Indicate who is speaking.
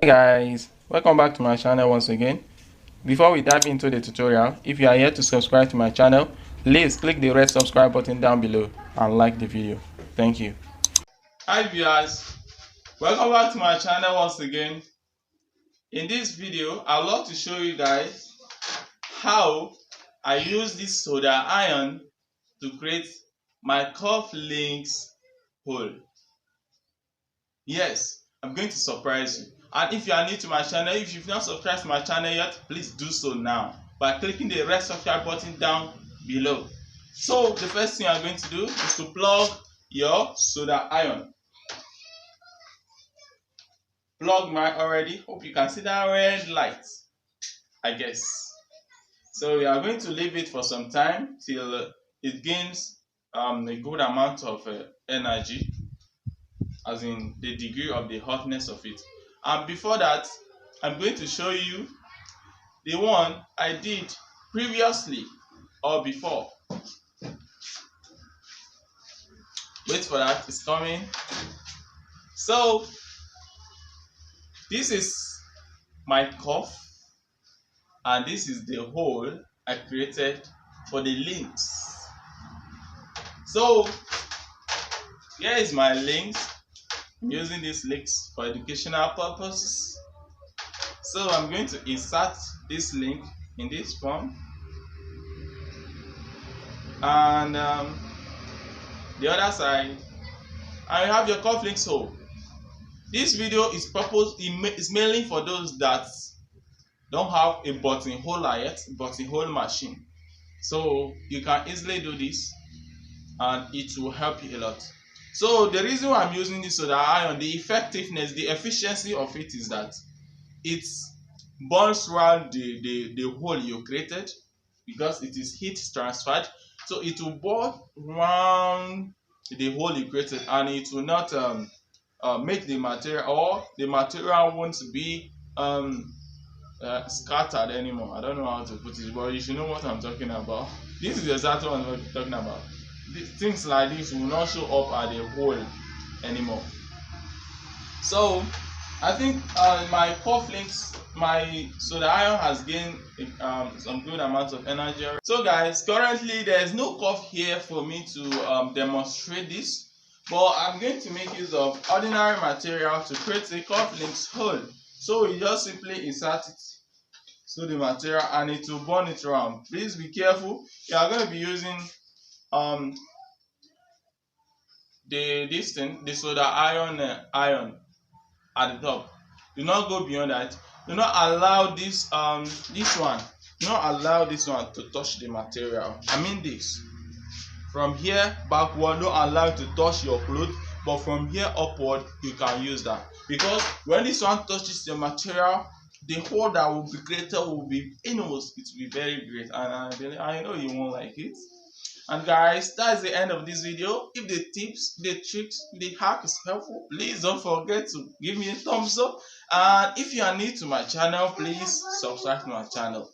Speaker 1: Hey guys, welcome back to my channel once again. Before we dive into the tutorial, if you are yet to subscribe to my channel, please click the red subscribe button down below and like the video. Thank you. Hi viewers, welcome back to my channel once again. In this video, I'd love to show you guys how I use this solder iron to create my cufflinks hole. Yes, I'm going to surprise you. And if you are new to my channel, if you've not subscribed to my channel yet, please do so now by clicking the red subscribe button down below. So the first thing I'm going to do is to plug your solder iron. Plug mine already. Hope you can see that red light, I guess. So we are going to leave it for some time till it gains a good amount of energy, as in the degree of the hotness of it. And before that, I'm going to show you the one I did previously or before. Wait for that, it's coming. So this is my cuff, and this is the hole I created for the links. So here is my links. I'm using these links for educational purposes. So I'm going to insert this link in this form, and the other side, and you have your cufflinks hole. This video is mainly for those that don't have a buttonhole yet, buttonhole machine. So you can easily do this, and it will help you a lot. So the reason why I'm using this solder iron, the effectiveness, the efficiency of it is that it burns around the hole you created, because it is heat transferred. So it will burn around the hole you created, and it will not make the material, or the material won't be scattered anymore. I don't know how to put it, but you should know what I'm talking about. This is exactly what I'm talking about. Things like this will not show up at the hole anymore. So I think my cufflinks, my solder iron has gained some good amount of energy. So guys, currently there is no cuff here for me to demonstrate this, but I'm going to make use of ordinary material to create a cufflinks hole. So you just simply insert it to the material and it will burn it around. Please be careful. You are going to be using the solder iron at the top. Do not go beyond that. Do not allow this one to touch the material. I mean this. From here backward, don't allow it to touch your cloth, but from here upward you can use that, because when this one touches the material, the hole that will be created will be enormous. It will be very great, and I know you won't like it. And guys, that's the end of this video. If the tips, the tricks, the hack is helpful, please don't forget to give me a thumbs up. And if you are new to my channel, please subscribe to my channel.